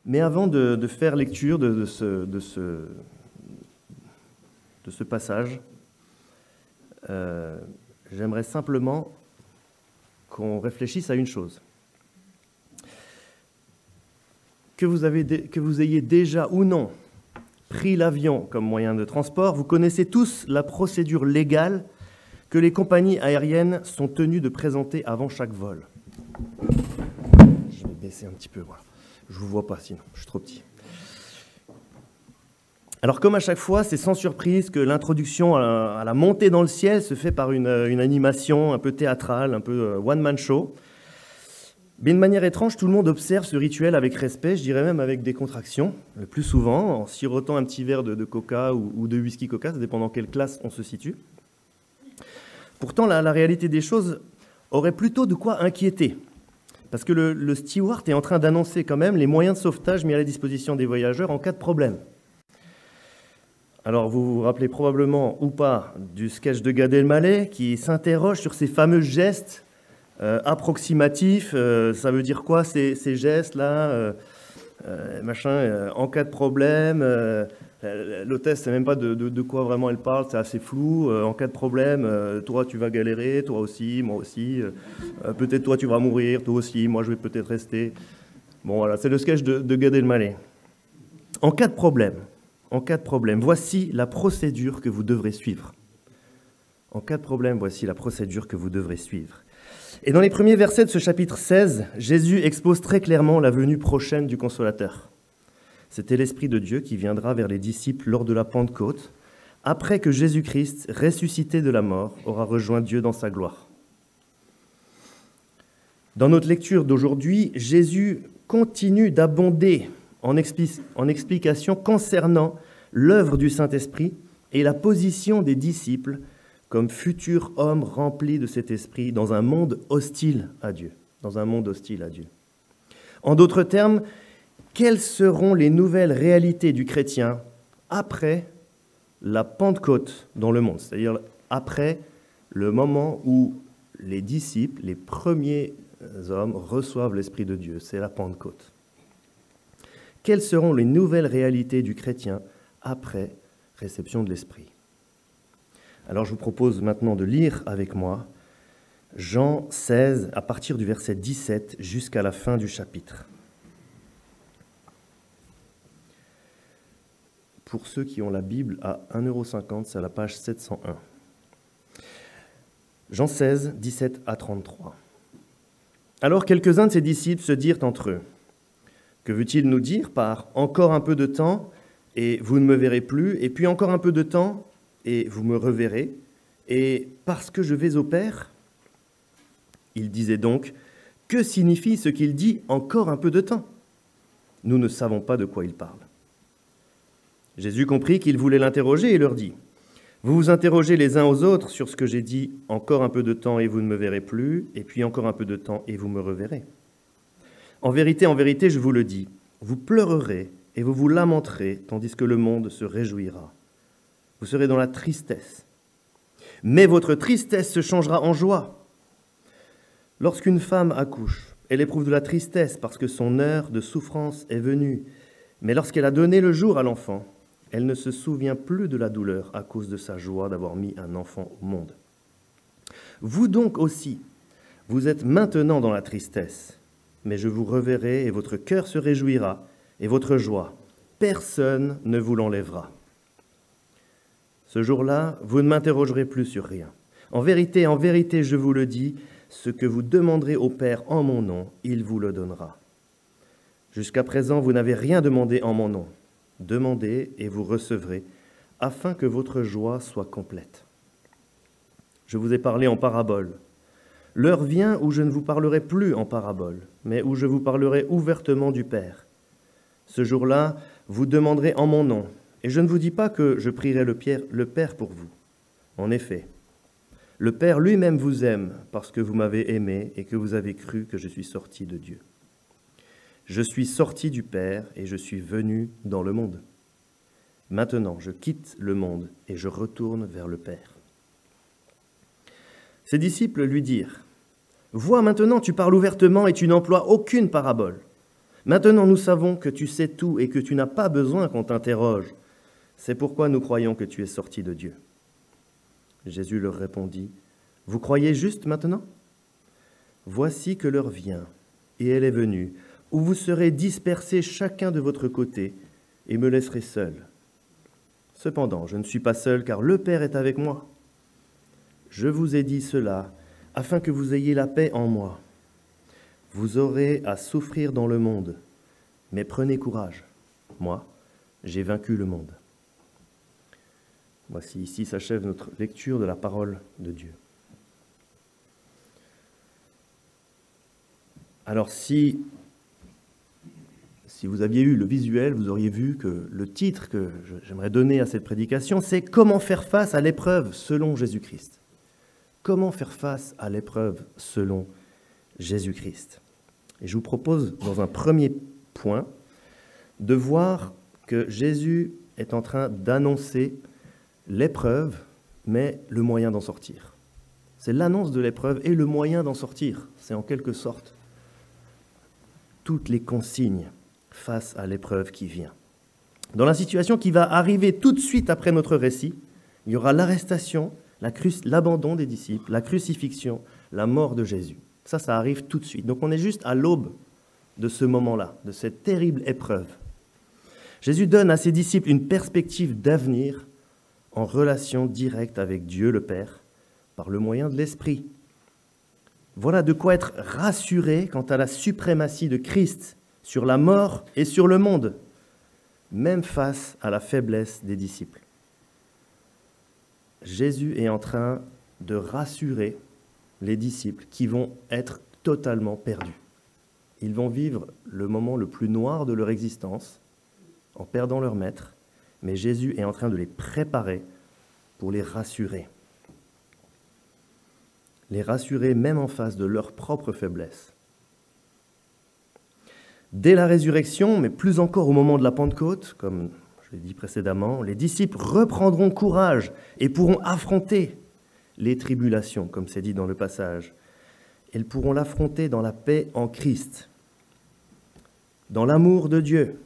Mais avant de faire lecture de ce passage, j'aimerais simplement qu'on réfléchisse à une chose. Que vous ayez déjà ou non pris l'avion comme moyen de transport, vous connaissez tous la procédure légale que les compagnies aériennes sont tenues de présenter avant chaque vol. Je vais baisser un petit peu, voilà. Je ne vous vois pas sinon, je suis trop petit. Alors comme à chaque fois, c'est sans surprise que l'introduction à la montée dans le ciel se fait par une animation un peu théâtrale, un peu one-man show. Mais d'une manière étrange, tout le monde observe ce rituel avec respect, je dirais même avec des contractions, le plus souvent en sirotant un petit verre de coca ou de whisky coca, ça dépend dans quelle classe on se situe. Pourtant, la réalité des choses aurait plutôt de quoi inquiéter, parce que le steward est en train d'annoncer quand même les moyens de sauvetage mis à la disposition des voyageurs en cas de problème. Alors, vous vous rappelez probablement ou pas du sketch de Gad Elmaleh qui s'interroge sur ces fameux gestes approximatifs. Ça veut dire quoi ces gestes-là en cas de problème, l'hôtesse ne sait même pas de quoi vraiment elle parle, c'est assez flou. En cas de problème, toi tu vas galérer, toi aussi, moi aussi. Peut-être toi tu vas mourir, toi aussi, moi je vais peut-être rester. Bon voilà, c'est le sketch de Gad Elmaleh. En cas de problème, voici la procédure que vous devrez suivre. En cas de problème, voici la procédure que vous devrez suivre. Et dans les premiers versets de ce chapitre 16, Jésus expose très clairement la venue prochaine du Consolateur. C'était l'Esprit de Dieu qui viendra vers les disciples lors de la Pentecôte, après que Jésus-Christ, ressuscité de la mort, aura rejoint Dieu dans sa gloire. Dans notre lecture d'aujourd'hui, Jésus continue d'abonder en explications concernant l'œuvre du Saint-Esprit et la position des disciples comme futurs hommes remplis de cet esprit dans un monde hostile à Dieu. En d'autres termes, quelles seront les nouvelles réalités du chrétien après la Pentecôte dans le monde, c'est-à-dire après le moment où les disciples, les premiers hommes, reçoivent l'Esprit de Dieu, c'est la Pentecôte. Quelles seront les nouvelles réalités du chrétien après réception de l'Esprit ? Alors je vous propose maintenant de lire avec moi Jean 16 à partir du verset 17 jusqu'à la fin du chapitre. Pour ceux qui ont la Bible à 1,50 €, c'est à la page 701. Jean 16, 17 à 33. Alors quelques-uns de ses disciples se dirent entre eux, « Que veut-il nous dire par « encore un peu de temps et vous ne me verrez plus, et puis encore un peu de temps et vous me reverrez, et parce que je vais au Père ?» Il disait donc, « Que signifie ce qu'il dit « encore un peu de temps » ? Nous ne savons pas de quoi il parle. » Jésus comprit qu'il voulait l'interroger et leur dit, « Vous vous interrogez les uns aux autres sur ce que j'ai dit « encore un peu de temps et vous ne me verrez plus, et puis encore un peu de temps et vous me reverrez. » En vérité, je vous le dis, vous pleurerez et vous vous lamenterez, tandis que le monde se réjouira. Vous serez dans la tristesse. Mais votre tristesse se changera en joie. Lorsqu'une femme accouche, elle éprouve de la tristesse parce que son heure de souffrance est venue. Mais lorsqu'elle a donné le jour à l'enfant, elle ne se souvient plus de la douleur à cause de sa joie d'avoir mis un enfant au monde. Vous donc aussi, vous êtes maintenant dans la tristesse, mais je vous reverrai et votre cœur se réjouira et votre joie, personne ne vous l'enlèvera. Ce jour-là, vous ne m'interrogerez plus sur rien. En vérité, je vous le dis, ce que vous demanderez au Père en mon nom, il vous le donnera. Jusqu'à présent, vous n'avez rien demandé en mon nom. Demandez et vous recevrez, afin que votre joie soit complète. Je vous ai parlé en parabole. L'heure vient où je ne vous parlerai plus en parabole, mais où je vous parlerai ouvertement du Père. Ce jour-là, vous demanderez en mon nom, et je ne vous dis pas que je prierai le Père pour vous. En effet, le Père lui-même vous aime parce que vous m'avez aimé et que vous avez cru que je suis sorti de Dieu. Je suis sorti du Père et je suis venu dans le monde. Maintenant, je quitte le monde et je retourne vers le Père. » Ses disciples lui dirent, « Vois maintenant, tu parles ouvertement et tu n'emploies aucune parabole. Maintenant, nous savons que tu sais tout et que tu n'as pas besoin qu'on t'interroge. C'est pourquoi nous croyons que tu es sorti de Dieu. » Jésus leur répondit, « Vous croyez juste maintenant ? Voici que l'heure vient, et elle est venue, où vous serez dispersés chacun de votre côté, et me laisserez seul. Cependant, je ne suis pas seul, car le Père est avec moi. Je vous ai dit cela, afin que vous ayez la paix en moi. Vous aurez à souffrir dans le monde, mais prenez courage. Moi, j'ai vaincu le monde. » Voici, ici s'achève notre lecture de la parole de Dieu. Alors si vous aviez eu le visuel, vous auriez vu que le titre que j'aimerais donner à cette prédication, c'est « Comment faire face à l'épreuve selon Jésus-Christ ». Comment faire face à l'épreuve selon Jésus-Christ. Et je vous propose, dans un premier point, de voir que Jésus est en train d'annoncer l'épreuve, mais le moyen d'en sortir. C'est l'annonce de l'épreuve et le moyen d'en sortir. C'est en quelque sorte toutes les consignes face à l'épreuve qui vient. Dans la situation qui va arriver tout de suite après notre récit, il y aura l'arrestation, l'abandon des disciples, la crucifixion, la mort de Jésus. Ça arrive tout de suite. Donc on est juste à l'aube de ce moment-là, de cette terrible épreuve. Jésus donne à ses disciples une perspective d'avenir en relation directe avec Dieu le Père, par le moyen de l'Esprit. Voilà de quoi être rassuré quant à la suprématie de Christ sur la mort et sur le monde, même face à la faiblesse des disciples. Jésus est en train de rassurer les disciples qui vont être totalement perdus. Ils vont vivre le moment le plus noir de leur existence en perdant leur maître, mais Jésus est en train de les préparer pour les rassurer. Les rassurer même en face de leur propre faiblesse. Dès la résurrection, mais plus encore au moment de la Pentecôte, comme je l'ai dit précédemment, les disciples reprendront courage et pourront affronter les tribulations, comme c'est dit dans le passage. Ils pourront l'affronter dans la paix en Christ, dans l'amour de Dieu,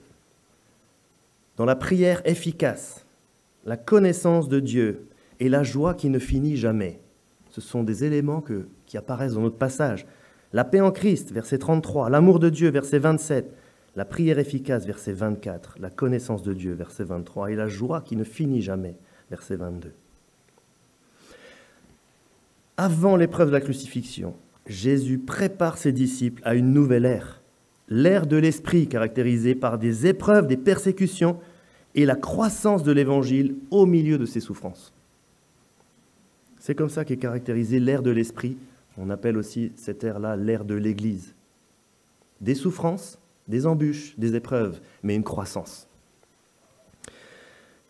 dans la prière efficace, la connaissance de Dieu et la joie qui ne finit jamais. Ce sont des éléments qui apparaissent dans notre passage. La paix en Christ, verset 33, l'amour de Dieu, verset 27, la prière efficace, verset 24, la connaissance de Dieu, verset 23, et la joie qui ne finit jamais, verset 22. Avant l'épreuve de la crucifixion, Jésus prépare ses disciples à une nouvelle ère, l'ère de l'esprit caractérisée par des épreuves, des persécutions et la croissance de l'évangile au milieu de ses souffrances. C'est comme ça qu'est caractérisée l'ère de l'esprit. On appelle aussi cette ère-là l'ère de l'Église. Des souffrances, des embûches, des épreuves, mais une croissance.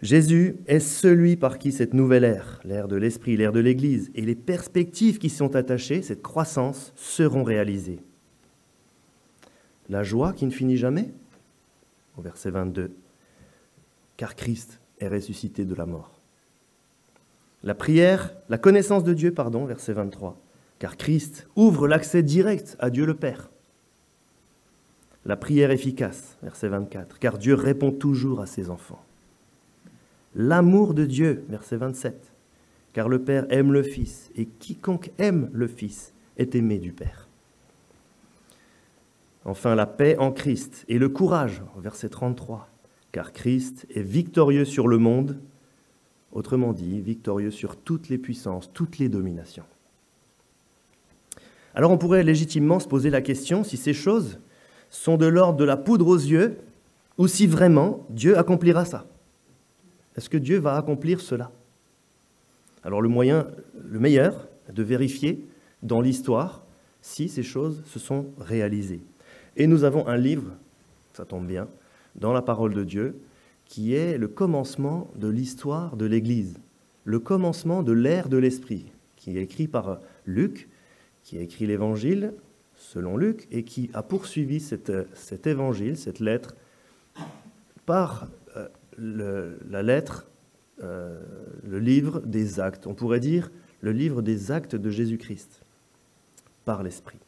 Jésus est celui par qui cette nouvelle ère, l'ère de l'Esprit, l'ère de l'Église, et les perspectives qui sont attachées, cette croissance, seront réalisées. La joie qui ne finit jamais, au verset 22, car Christ est ressuscité de la mort. La prière, la connaissance de Dieu, verset 23, car Christ ouvre l'accès direct à Dieu le Père. La prière efficace, verset 24, car Dieu répond toujours à ses enfants. L'amour de Dieu, verset 27, car le Père aime le Fils, et quiconque aime le Fils est aimé du Père. Enfin, la paix en Christ et le courage, verset 33, car Christ est victorieux sur le monde, autrement dit, victorieux sur toutes les puissances, toutes les dominations. Alors on pourrait légitimement se poser la question si ces choses sont de l'ordre de la poudre aux yeux, ou si vraiment Dieu accomplira ça. Est-ce que Dieu va accomplir cela? Alors le meilleur de vérifier dans l'histoire si ces choses se sont réalisées. Et nous avons un livre, ça tombe bien, dans la parole de Dieu, qui est le commencement de l'histoire de l'Église, le commencement de l'ère de l'Esprit, qui est écrit par Luc, qui a écrit l'Évangile selon Luc, et qui a poursuivi cet Évangile, cette lettre, par la lettre, le livre des actes. On pourrait dire le livre des actes de Jésus-Christ, par l'Esprit.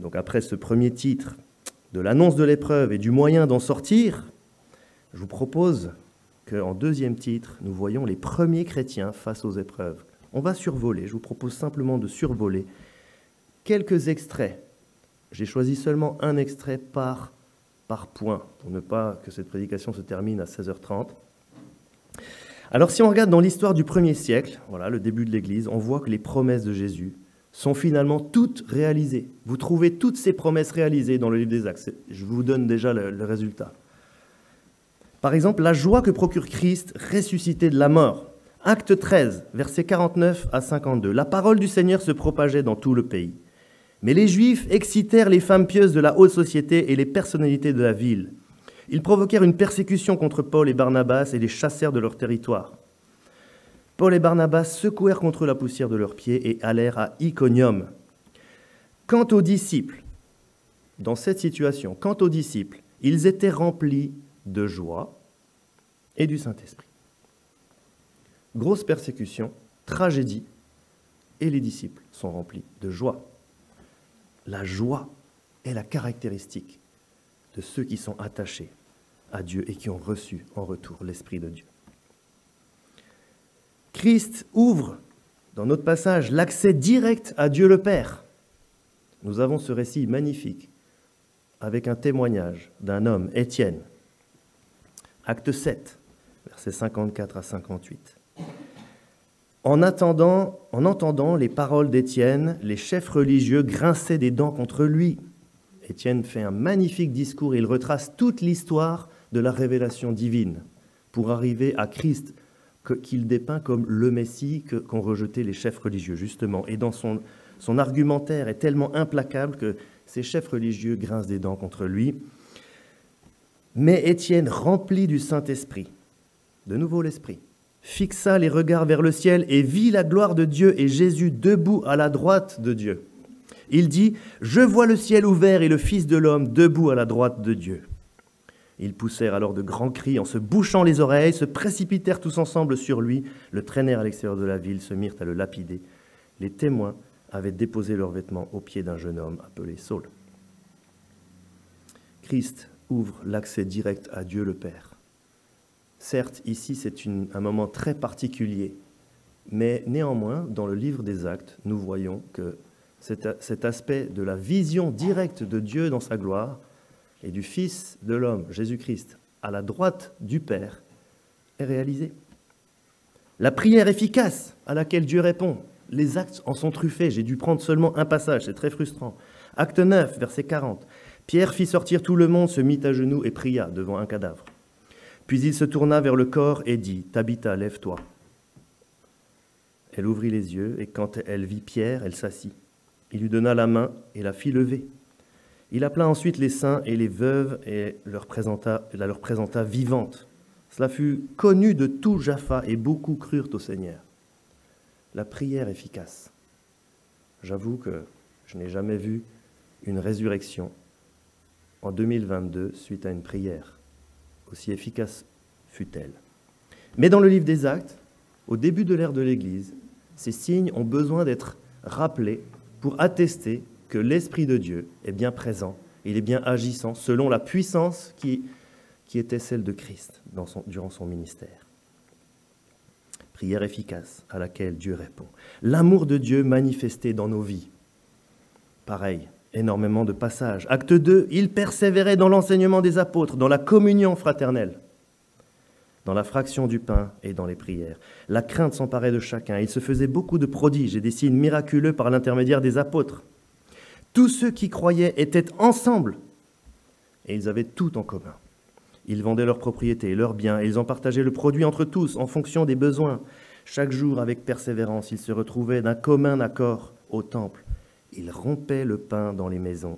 Donc après ce premier titre de l'annonce de l'épreuve et du moyen d'en sortir, je vous propose qu'en deuxième titre, nous voyons les premiers chrétiens face aux épreuves. On va survoler, je vous propose simplement de survoler quelques extraits. J'ai choisi seulement un extrait par point, pour ne pas que cette prédication se termine à 16h30. Alors si on regarde dans l'histoire du 1er siècle, voilà, le début de l'Église, on voit que les promesses de Jésus sont finalement toutes réalisées. Vous trouvez toutes ces promesses réalisées dans le livre des Actes. Je vous donne déjà le résultat. Par exemple, la joie que procure Christ ressuscité de la mort. Acte 13, versets 49 à 52. La parole du Seigneur se propageait dans tout le pays. Mais les Juifs excitèrent les femmes pieuses de la haute société et les personnalités de la ville. Ils provoquèrent une persécution contre Paul et Barnabas et les chassèrent de leur territoire. Paul et Barnabas secouèrent contre la poussière de leurs pieds et allèrent à Iconium. Quant aux disciples, dans cette situation, ils étaient remplis de joie et du Saint-Esprit. Grosse persécution, tragédie, et les disciples sont remplis de joie. La joie est la caractéristique de ceux qui sont attachés à Dieu et qui ont reçu en retour l'Esprit de Dieu. Christ ouvre, dans notre passage, l'accès direct à Dieu le Père. Nous avons ce récit magnifique avec un témoignage d'un homme, Étienne. Acte 7, versets 54 à 58. En entendant les paroles d'Étienne, les chefs religieux grinçaient des dents contre lui. Étienne fait un magnifique discours et il retrace toute l'histoire de la révélation divine pour arriver à Christ, qu'il dépeint comme le Messie qu'ont rejeté les chefs religieux, justement. Et dans son argumentaire est tellement implacable que ces chefs religieux grincent des dents contre lui. Mais Étienne, rempli du Saint-Esprit, de nouveau l'Esprit, fixa les regards vers le ciel et vit la gloire de Dieu et Jésus debout à la droite de Dieu. Il dit « Je vois le ciel ouvert et le Fils de l'homme debout à la droite de Dieu. » Ils poussèrent alors de grands cris en se bouchant les oreilles, se précipitèrent tous ensemble sur lui, le traînèrent à l'extérieur de la ville, se mirent à le lapider. Les témoins avaient déposé leurs vêtements aux pieds d'un jeune homme appelé Saul. Christ ouvre l'accès direct à Dieu le Père. Certes, ici, c'est un moment très particulier, mais néanmoins, dans le livre des Actes, nous voyons que cet aspect de la vision directe de Dieu dans sa gloire et du Fils de l'homme, Jésus-Christ, à la droite du Père, est réalisé. La prière efficace à laquelle Dieu répond, les actes en sont truffés, j'ai dû prendre seulement un passage, c'est très frustrant. Acte 9, verset 40. Pierre fit sortir tout le monde, se mit à genoux et pria devant un cadavre. Puis il se tourna vers le corps et dit « Tabitha, lève-toi ». Elle ouvrit les yeux et quand elle vit Pierre, elle s'assit. Il lui donna la main et la fit lever. Il appela ensuite les saints et les veuves et la leur présenta vivante. Cela fut connu de tout Jaffa et beaucoup crurent au Seigneur. La prière efficace. J'avoue que je n'ai jamais vu une résurrection en 2022 suite à une prière, aussi efficace fut-elle. Mais dans le livre des Actes, au début de l'ère de l'Église, ces signes ont besoin d'être rappelés pour attester que l'Esprit de Dieu est bien présent, il est bien agissant selon la puissance qui était celle de Christ durant son ministère. Prière efficace à laquelle Dieu répond. L'amour de Dieu manifesté dans nos vies. Pareil, énormément de passages. Acte 2, il persévérait dans l'enseignement des apôtres, dans la communion fraternelle, dans la fraction du pain et dans les prières. La crainte s'emparait de chacun. Il se faisait beaucoup de prodiges et des signes miraculeux par l'intermédiaire des apôtres. Tous ceux qui croyaient étaient ensemble et ils avaient tout en commun. Ils vendaient leurs propriétés et leurs biens et ils en partageaient le produit entre tous en fonction des besoins. Chaque jour, avec persévérance, ils se retrouvaient d'un commun accord au temple. Ils rompaient le pain dans les maisons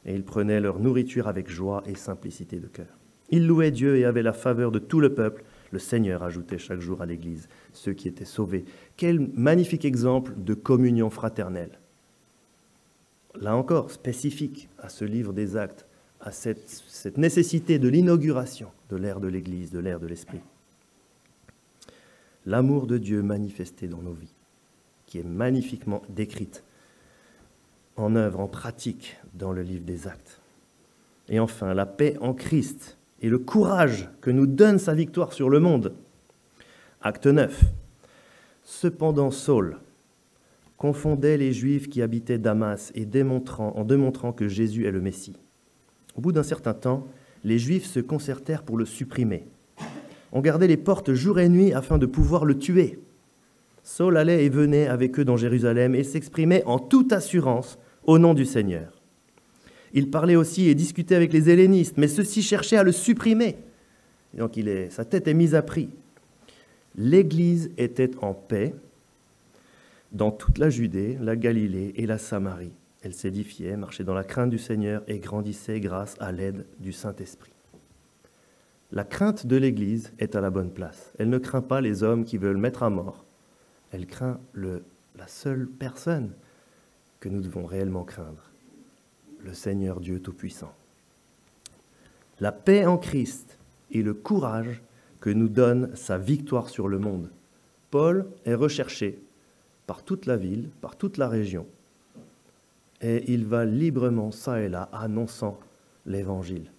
et ils prenaient leur nourriture avec joie et simplicité de cœur. Ils louaient Dieu et avaient la faveur de tout le peuple. Le Seigneur ajoutait chaque jour à l'Église ceux qui étaient sauvés. Quel magnifique exemple de communion fraternelle. Là encore, spécifique à ce livre des Actes, à cette nécessité de l'inauguration de l'ère de l'Église, de l'ère de l'Esprit. L'amour de Dieu manifesté dans nos vies, qui est magnifiquement décrite en œuvre, en pratique dans le livre des Actes. Et enfin, la paix en Christ et le courage que nous donne sa victoire sur le monde. Acte 9. Cependant, Saul confondait les Juifs qui habitaient Damas en démontrant que Jésus est le Messie. Au bout d'un certain temps, les Juifs se concertèrent pour le supprimer. On gardait les portes jour et nuit afin de pouvoir le tuer. Saul allait et venait avec eux dans Jérusalem et s'exprimait en toute assurance au nom du Seigneur. Il parlait aussi et discutait avec les hellénistes, mais ceux-ci cherchaient à le supprimer. Et donc sa tête est mise à prix. L'Église était en paix dans toute la Judée, la Galilée et la Samarie. Elle s'édifiait, marchait dans la crainte du Seigneur et grandissait grâce à l'aide du Saint-Esprit. La crainte de l'Église est à la bonne place. Elle ne craint pas les hommes qui veulent mettre à mort. Elle craint la seule personne que nous devons réellement craindre, le Seigneur Dieu Tout-Puissant. La paix en Christ et le courage que nous donne sa victoire sur le monde. Paul est recherché par toute la ville, par toute la région, et il va librement, ça et là, annonçant l'Évangile.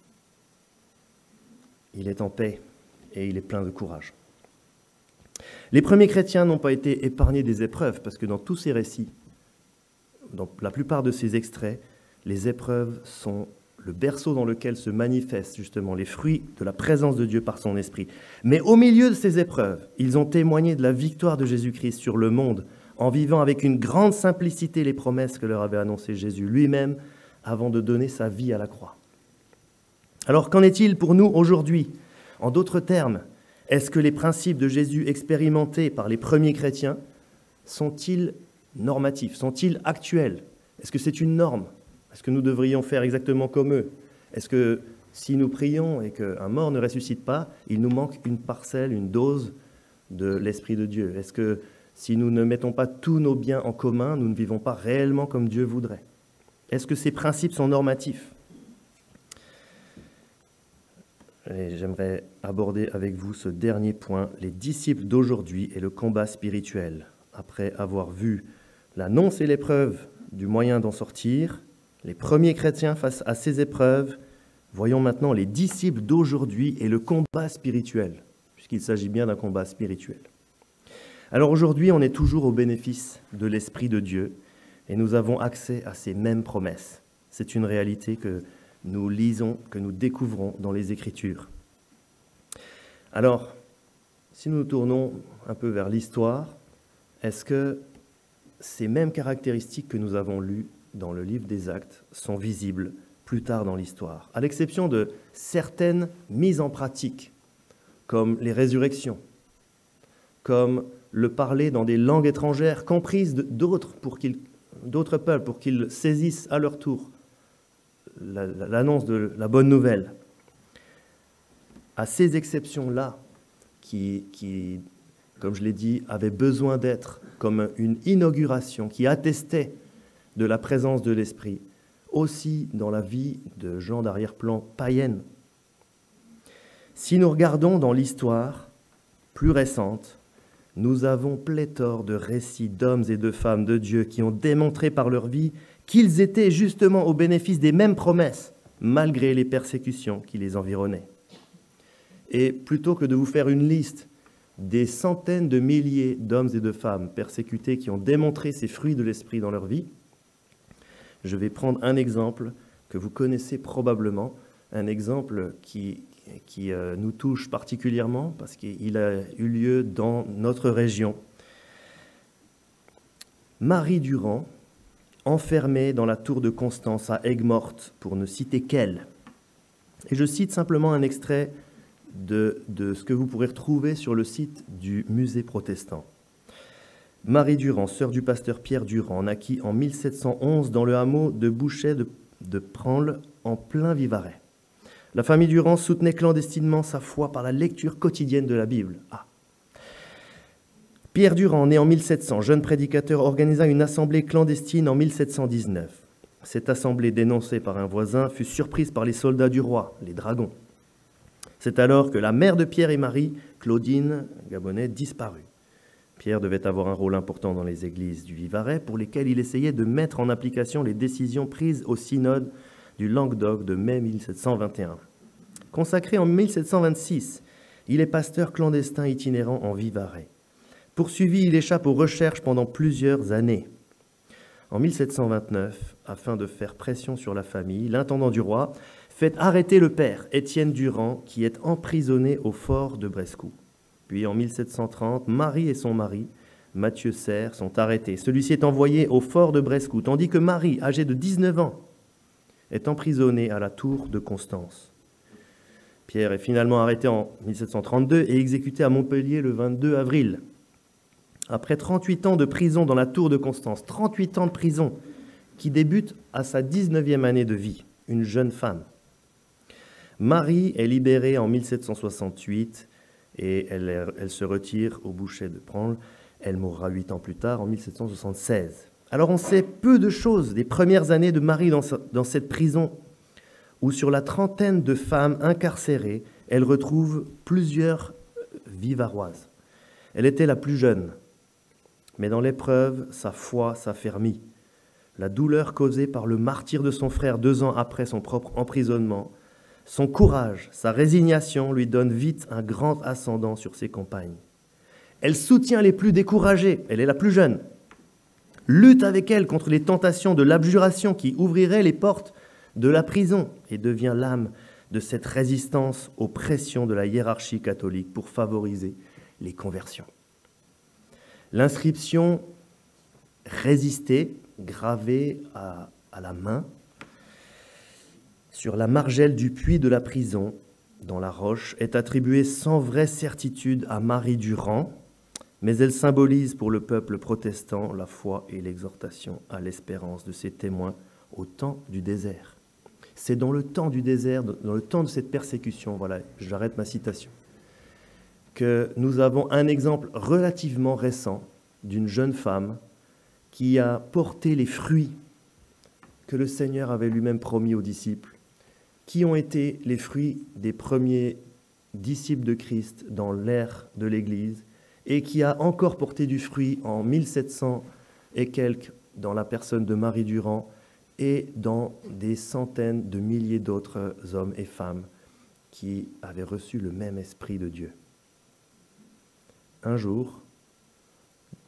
Il est en paix et il est plein de courage. Les premiers chrétiens n'ont pas été épargnés des épreuves, parce que dans tous ces récits, dans la plupart de ces extraits, les épreuves sont le berceau dans lequel se manifestent justement les fruits de la présence de Dieu par son esprit. Mais au milieu de ces épreuves, ils ont témoigné de la victoire de Jésus-Christ sur le monde, en vivant avec une grande simplicité les promesses que leur avait annoncées Jésus lui-même avant de donner sa vie à la croix. Alors qu'en est-il pour nous aujourd'hui? En d'autres termes, est-ce que les principes de Jésus expérimentés par les premiers chrétiens sont-ils normatifs, sont-ils actuels? Est-ce que c'est une norme? Est-ce que nous devrions faire exactement comme eux? Est-ce que si nous prions et qu'un mort ne ressuscite pas, il nous manque une parcelle, une dose de l'Esprit de Dieu? Est-ce que si nous ne mettons pas tous nos biens en commun, nous ne vivons pas réellement comme Dieu voudrait? Est-ce que ces principes sont normatifs? Et j'aimerais aborder avec vous ce dernier point, les disciples d'aujourd'hui et le combat spirituel. Après avoir vu l'annonce et l'épreuve du moyen d'en sortir, les premiers chrétiens face à ces épreuves, voyons maintenant les disciples d'aujourd'hui et le combat spirituel, puisqu'il s'agit bien d'un combat spirituel. Alors aujourd'hui, on est toujours au bénéfice de l'Esprit de Dieu et nous avons accès à ces mêmes promesses. C'est une réalité que nous lisons, que nous découvrons dans les Écritures. Alors, si nous nous tournons un peu vers l'histoire, est-ce que ces mêmes caractéristiques que nous avons lues dans le livre des Actes sont visibles plus tard dans l'histoire, à l'exception de certaines mises en pratique, comme les résurrections, comme le parler dans des langues étrangères comprises d'autres peuples, pour qu'ils saisissent à leur tour l'annonce de la bonne nouvelle. À ces exceptions-là, qui, comme je l'ai dit, avaient besoin d'être comme une inauguration, qui attestait de la présence de l'Esprit, aussi dans la vie de gens d'arrière-plan païenne. Si nous regardons dans l'histoire plus récente, nous avons pléthore de récits d'hommes et de femmes de Dieu qui ont démontré par leur vie qu'ils étaient justement au bénéfice des mêmes promesses, malgré les persécutions qui les environnaient. Et plutôt que de vous faire une liste des centaines de milliers d'hommes et de femmes persécutés qui ont démontré ces fruits de l'Esprit dans leur vie, je vais prendre un exemple que vous connaissez probablement, un exemple qui nous touche particulièrement parce qu'il a eu lieu dans notre région. Marie Durand, enfermée dans la tour de Constance à Aigues-Mortes, pour ne citer qu'elle. Et je cite simplement un extrait de ce que vous pourrez retrouver sur le site du musée protestant. Marie Durand, sœur du pasteur Pierre Durand, naquit en 1711 dans le hameau de Bouchet de Pranle, en plein Vivarais. La famille Durand soutenait clandestinement sa foi par la lecture quotidienne de la Bible. Pierre Durand, né en 1700, jeune prédicateur, organisa une assemblée clandestine en 1719. Cette assemblée, dénoncée par un voisin, fut surprise par les soldats du roi, les dragons. C'est alors que la mère de Pierre et Marie, Claudine Gabonnet, disparut. Pierre devait avoir un rôle important dans les églises du Vivarais, pour lesquelles il essayait de mettre en application les décisions prises au synode du Languedoc de mai 1721. Consacré en 1726, il est pasteur clandestin itinérant en Vivarais. Poursuivi, il échappe aux recherches pendant plusieurs années. En 1729, afin de faire pression sur la famille, l'intendant du roi fait arrêter le père, Étienne Durand, qui est emprisonné au fort de Brescou. Puis en 1730, Marie et son mari, Mathieu Serre, sont arrêtés. Celui-ci est envoyé au fort de Brescou, tandis que Marie, âgée de 19 ans, est emprisonnée à la tour de Constance. Pierre est finalement arrêté en 1732 et exécuté à Montpellier le 22 avril. Après 38 ans de prison dans la tour de Constance, 38 ans de prison, qui débute à sa 19e année de vie, une jeune femme. Marie est libérée en 1768 et elle se retire au bûcher de Prangles. Elle mourra 8 ans plus tard, en 1776. Alors on sait peu de choses des premières années de Marie dans cette prison, où sur la trentaine de femmes incarcérées, elle retrouve plusieurs Vivaroises. Elle était la plus jeune, mais dans l'épreuve, sa foi s'affermit. La douleur causée par le martyre de son frère 2 ans après son propre emprisonnement, son courage, sa résignation lui donnent vite un grand ascendant sur ses compagnes. Elle soutient les plus découragés, elle est la plus jeune, lutte avec elles contre les tentations de l'abjuration qui ouvriraient les portes de la prison et devient l'âme de cette résistance aux pressions de la hiérarchie catholique pour favoriser les conversions. L'inscription « Résister » gravée à la main sur la margelle du puits de la prison, dans la roche, est attribuée sans vraie certitude à Marie Durand, mais elle symbolise pour le peuple protestant la foi et l'exhortation à l'espérance de ses témoins au temps du désert. C'est dans le temps du désert, dans le temps de cette persécution, voilà, j'arrête ma citation, que nous avons un exemple relativement récent d'une jeune femme qui a porté les fruits que le Seigneur avait lui-même promis aux disciples, qui ont été les fruits des premiers disciples de Christ dans l'ère de l'Église, et qui a encore porté du fruit en 1700 et quelques dans la personne de Marie Durand et dans des centaines de milliers d'autres hommes et femmes qui avaient reçu le même esprit de Dieu. Un jour,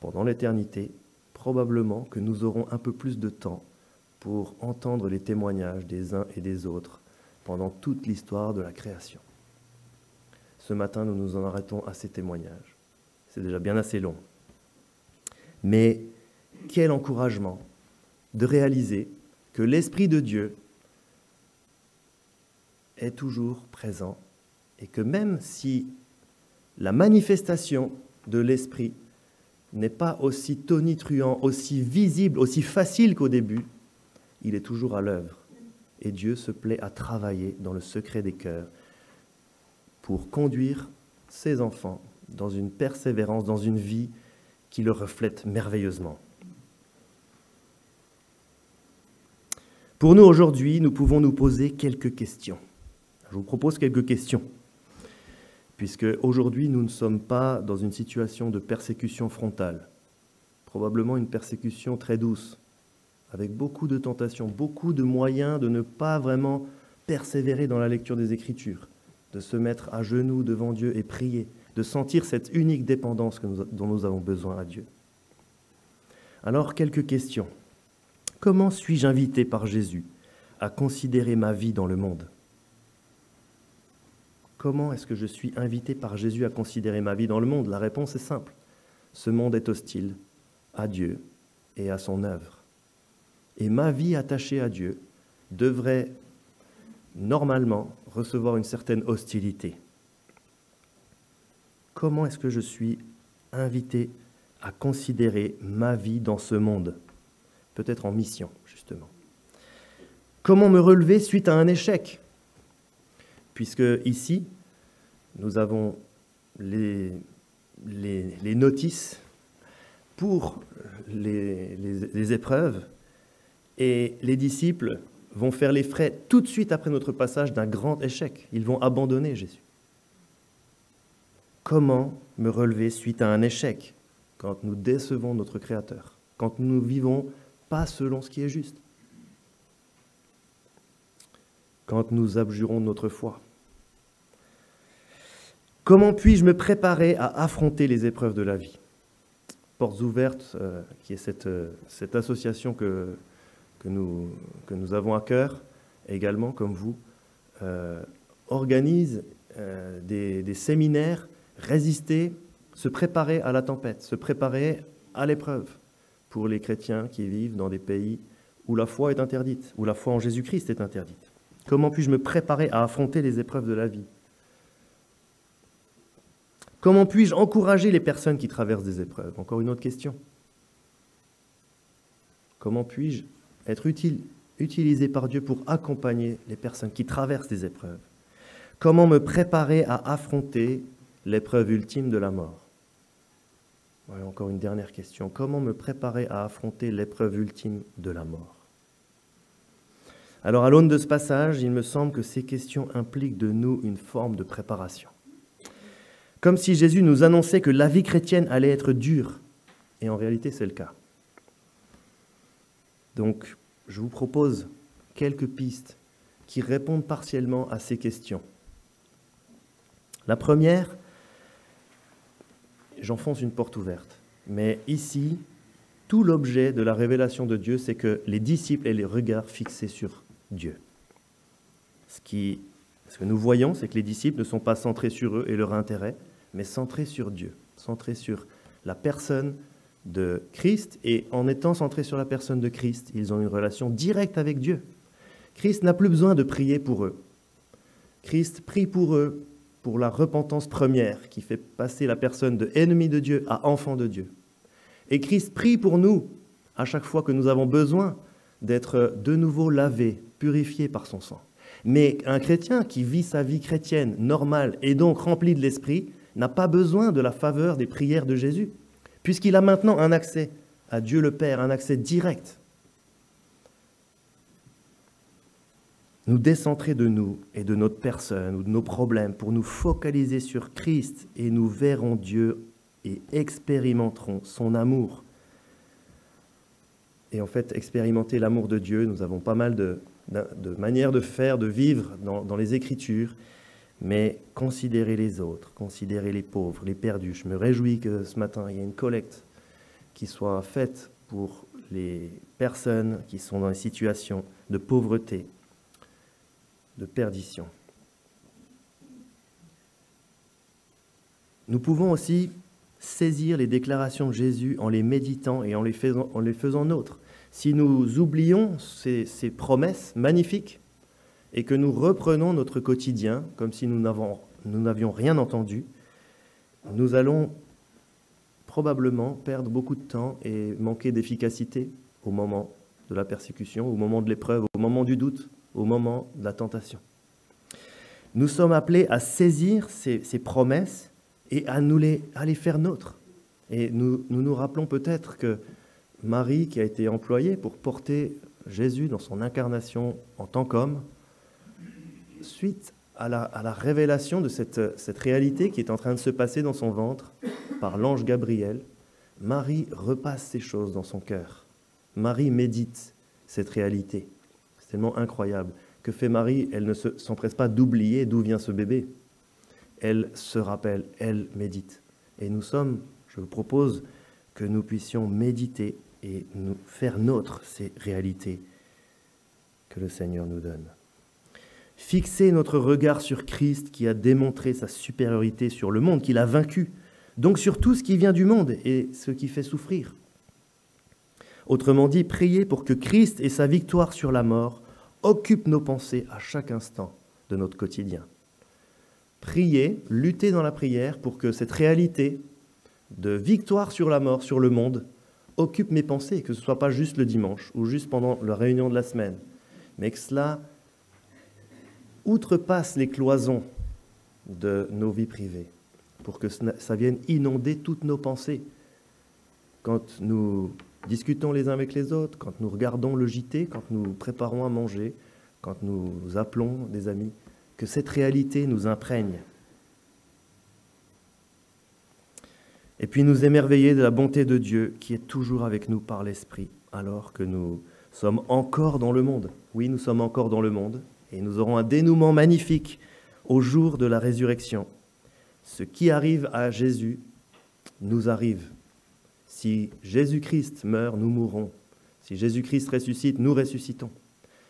pendant l'éternité, probablement que nous aurons un peu plus de temps pour entendre les témoignages des uns et des autres pendant toute l'histoire de la création. Ce matin, nous nous en arrêtons à ces témoignages. C'est déjà bien assez long. Mais quel encouragement de réaliser que l'Esprit de Dieu est toujours présent et que même si la manifestation de l'Esprit n'est pas aussi tonitruant, aussi visible, aussi facile qu'au début, il est toujours à l'œuvre. Et Dieu se plaît à travailler dans le secret des cœurs pour conduire ses enfants dans une persévérance, dans une vie qui le reflète merveilleusement. Pour nous, aujourd'hui, nous pouvons nous poser quelques questions. Je vous propose quelques questions, puisque aujourd'hui, nous ne sommes pas dans une situation de persécution frontale, probablement une persécution très douce, avec beaucoup de tentations, beaucoup de moyens de ne pas vraiment persévérer dans la lecture des Écritures, de se mettre à genoux devant Dieu et prier, de sentir cette unique dépendance dont nous avons besoin à Dieu. Alors, quelques questions. Comment suis-je invité par Jésus à considérer ma vie dans le monde ? Comment est-ce que je suis invité par Jésus à considérer ma vie dans le monde ? La réponse est simple. Ce monde est hostile à Dieu et à son œuvre. Et ma vie attachée à Dieu devrait normalement recevoir une certaine hostilité. Comment est-ce que je suis invité à considérer ma vie dans ce monde ? Peut-être en mission, justement. Comment me relever suite à un échec ? Puisque ici, nous avons les notices pour les épreuves, et les disciples vont faire les frais tout de suite après notre passage d'un grand échec. Ils vont abandonner Jésus. Comment me relever suite à un échec ? quand nous décevons notre Créateur, quand nous ne vivons pas selon ce qui est juste, quand nous abjurons de notre foi. Comment puis-je me préparer à affronter les épreuves de la vie ? Portes Ouvertes, qui est cette association que nous avons à cœur, également comme vous, organise des séminaires, résister, se préparer à la tempête, se préparer à l'épreuve pour les chrétiens qui vivent dans des pays où la foi est interdite, où la foi en Jésus-Christ est interdite. Comment puis-je me préparer à affronter les épreuves de la vie ? Comment puis-je encourager les personnes qui traversent des épreuves ? Encore une autre question. Comment puis-je être utilisé par Dieu pour accompagner les personnes qui traversent des épreuves ? Comment me préparer à affronter l'épreuve ultime de la mort ? Voilà encore une dernière question. Comment me préparer à affronter l'épreuve ultime de la mort ? Alors, à l'aune de ce passage, il me semble que ces questions impliquent de nous une forme de préparation. Comme si Jésus nous annonçait que la vie chrétienne allait être dure. Et en réalité, c'est le cas. Donc, je vous propose quelques pistes qui répondent partiellement à ces questions. La première, j'enfonce une porte ouverte, mais ici, tout l'objet de la révélation de Dieu, c'est que les disciples aient les regards fixés sur Dieu. Ce que nous voyons, c'est que les disciples ne sont pas centrés sur eux et leur intérêt, mais centrés sur Dieu, centrés sur la personne de Christ, et en étant centrés sur la personne de Christ, ils ont une relation directe avec Dieu. Christ n'a plus besoin de prier pour eux. Christ prie pour eux pour la repentance première qui fait passer la personne de ennemi de Dieu à enfant de Dieu. Et Christ prie pour nous à chaque fois que nous avons besoin d'être de nouveau lavés, purifiés par son sang. Mais un chrétien qui vit sa vie chrétienne normale et donc rempli de l'Esprit n'a pas besoin de la faveur des prières de Jésus, puisqu'il a maintenant un accès à Dieu le Père, un accès direct. Nous décentrer de nous et de notre personne ou de nos problèmes pour nous focaliser sur Christ et nous verrons Dieu et expérimenterons son amour. Et en fait, expérimenter l'amour de Dieu, nous avons pas mal de manières de faire, de vivre dans les Écritures, mais considérer les autres, considérer les pauvres, les perdus. Je me réjouis que ce matin, il y ait une collecte qui soit faite pour les personnes qui sont dans des situations de pauvreté, de perdition. Nous pouvons aussi saisir les déclarations de Jésus en les méditant et en les faisant nôtres. Si nous oublions ces promesses magnifiques et que nous reprenons notre quotidien comme si nous n'avions rien entendu, nous allons probablement perdre beaucoup de temps et manquer d'efficacité au moment de la persécution, au moment de l'épreuve, au moment du doute, au moment de la tentation. Nous sommes appelés à saisir ces promesses et à les faire nôtres. Et nous rappelons peut-être que Marie, qui a été employée pour porter Jésus dans son incarnation en tant qu'homme, suite à la révélation de cette réalité qui est en train de se passer dans son ventre par l'ange Gabriel, Marie repasse ces choses dans son cœur. Marie médite cette réalité. C'est tellement incroyable. Que fait Marie? Elle ne s'empresse pas d'oublier d'où vient ce bébé. Elle se rappelle, elle médite. Et je vous propose que nous puissions méditer et nous faire nôtres ces réalités que le Seigneur nous donne. Fixer notre regard sur Christ qui a démontré sa supériorité sur le monde, qu'il a vaincu, donc sur tout ce qui vient du monde et ce qui fait souffrir. Autrement dit, prier pour que Christ et sa victoire sur la mort occupent nos pensées à chaque instant de notre quotidien. Prier, lutter dans la prière pour que cette réalité de victoire sur la mort, sur le monde, occupe mes pensées, que ce ne soit pas juste le dimanche ou juste pendant la réunion de la semaine, mais que cela outrepasse les cloisons de nos vies privées, pour que ça vienne inonder toutes nos pensées. Quand nous discutons les uns avec les autres, quand nous regardons le JT, quand nous préparons à manger, quand nous appelons des amis, que cette réalité nous imprègne. Et puis nous émerveiller de la bonté de Dieu qui est toujours avec nous par l'Esprit, alors que nous sommes encore dans le monde. Oui, nous sommes encore dans le monde, et nous aurons un dénouement magnifique au jour de la résurrection. Ce qui arrive à Jésus nous arrive. Si Jésus-Christ meurt, nous mourrons. Si Jésus-Christ ressuscite, nous ressuscitons.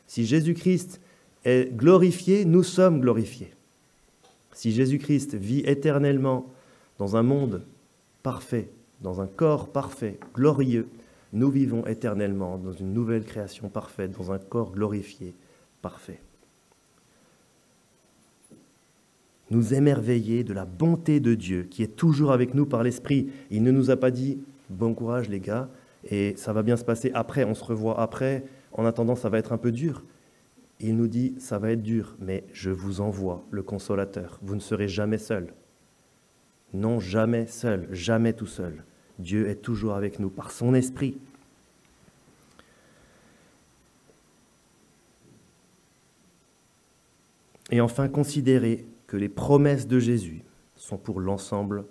Si Jésus-Christ est glorifié, nous sommes glorifiés. Si Jésus-Christ vit éternellement dans un monde parfait, dans un corps parfait, glorieux, nous vivons éternellement dans une nouvelle création parfaite, dans un corps glorifié, parfait. Nous émerveiller de la bonté de Dieu qui est toujours avec nous par l'Esprit. Il ne nous a pas dit « bon courage les gars » et ça va bien se passer après, on se revoit après, en attendant ça va être un peu dur. Il nous dit « ça va être dur, mais je vous envoie le Consolateur, vous ne serez jamais seul. » Non, jamais seul, jamais tout seul. Dieu est toujours avec nous par son Esprit. Et enfin, considérer que les promesses de Jésus sont pour l'ensemble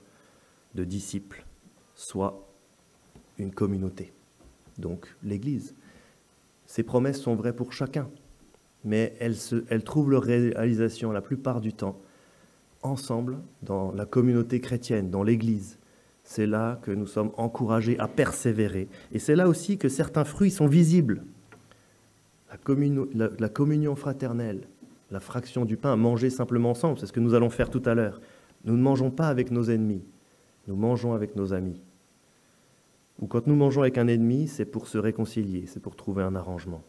de disciples, soit une communauté, donc l'Église. Ces promesses sont vraies pour chacun, mais elles trouvent leur réalisation la plupart du temps ensemble dans la communauté chrétienne, dans l'Église. C'est là que nous sommes encouragés à persévérer. Et c'est là aussi que certains fruits sont visibles. La communion fraternelle, la fraction du pain, manger simplement ensemble, c'est ce que nous allons faire tout à l'heure. Nous ne mangeons pas avec nos ennemis, nous mangeons avec nos amis. Ou quand nous mangeons avec un ennemi, c'est pour se réconcilier, c'est pour trouver un arrangement.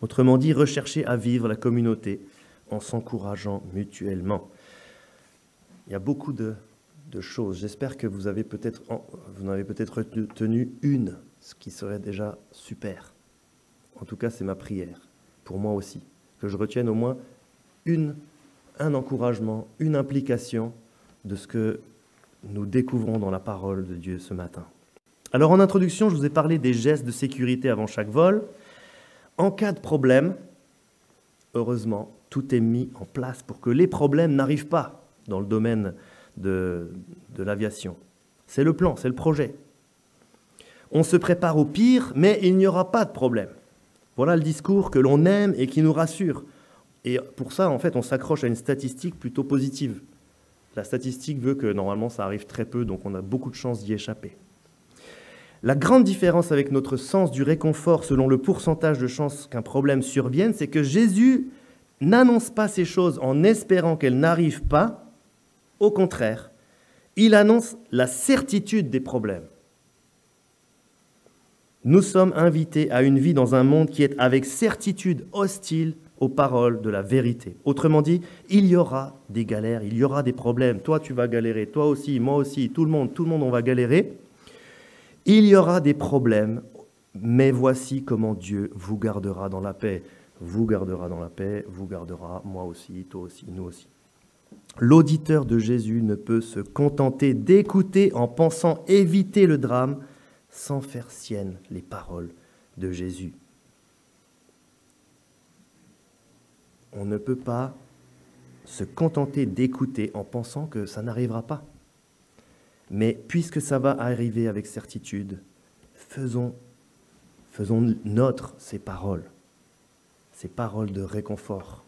Autrement dit, rechercher à vivre la communauté en s'encourageant mutuellement. Il y a beaucoup de choses. J'espère que vous en avez peut-être retenu une, ce qui serait déjà super. En tout cas, c'est ma prière, pour moi aussi, que je retienne au moins un encouragement, une implication de ce que nous découvrons dans la parole de Dieu ce matin. Alors en introduction, je vous ai parlé des gestes de sécurité avant chaque vol. En cas de problème, heureusement, tout est mis en place pour que les problèmes n'arrivent pas dans le domaine de l'aviation. C'est le plan, c'est le projet. On se prépare au pire, mais il n'y aura pas de problème. Voilà le discours que l'on aime et qui nous rassure. Et pour ça, en fait, on s'accroche à une statistique plutôt positive. La statistique veut que normalement ça arrive très peu, donc on a beaucoup de chances d'y échapper. La grande différence avec notre sens du réconfort selon le pourcentage de chances qu'un problème survienne, c'est que Jésus n'annonce pas ces choses en espérant qu'elles n'arrivent pas. Au contraire, il annonce la certitude des problèmes. Nous sommes invités à une vie dans un monde qui est avec certitude hostile aux paroles de la vérité. Autrement dit, il y aura des galères, il y aura des problèmes. Toi, tu vas galérer, toi aussi, moi aussi, tout le monde, on va galérer. Il y aura des problèmes, mais voici comment Dieu vous gardera dans la paix. Vous gardera dans la paix, vous gardera, moi aussi, toi aussi, nous aussi. L'auditeur de Jésus ne peut se contenter d'écouter en pensant éviter le drame sans faire siennes les paroles de Jésus. On ne peut pas se contenter d'écouter en pensant que ça n'arrivera pas. Mais puisque ça va arriver avec certitude, faisons nôtres ces paroles de réconfort.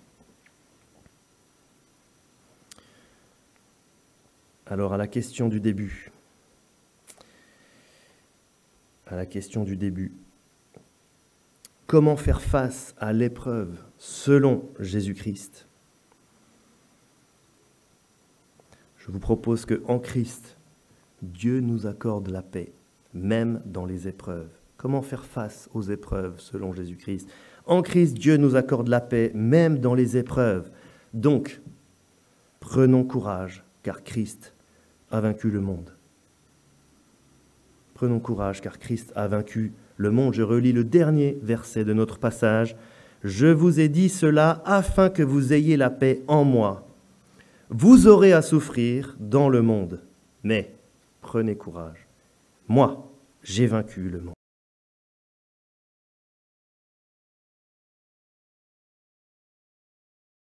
Alors à la question du début, comment faire face à l'épreuve selon Jésus-Christ? Je vous propose qu'en Christ, Dieu nous accorde la paix, même dans les épreuves. Comment faire face aux épreuves selon Jésus-Christ? En Christ, Dieu nous accorde la paix, même dans les épreuves. Donc, prenons courage, car Christ a vaincu le monde. Prenons courage, car Christ a vaincu le monde. Je relis le dernier verset de notre passage. « Je vous ai dit cela afin que vous ayez la paix en moi. Vous aurez à souffrir dans le monde, mais prenez courage. Moi, j'ai vaincu le monde. »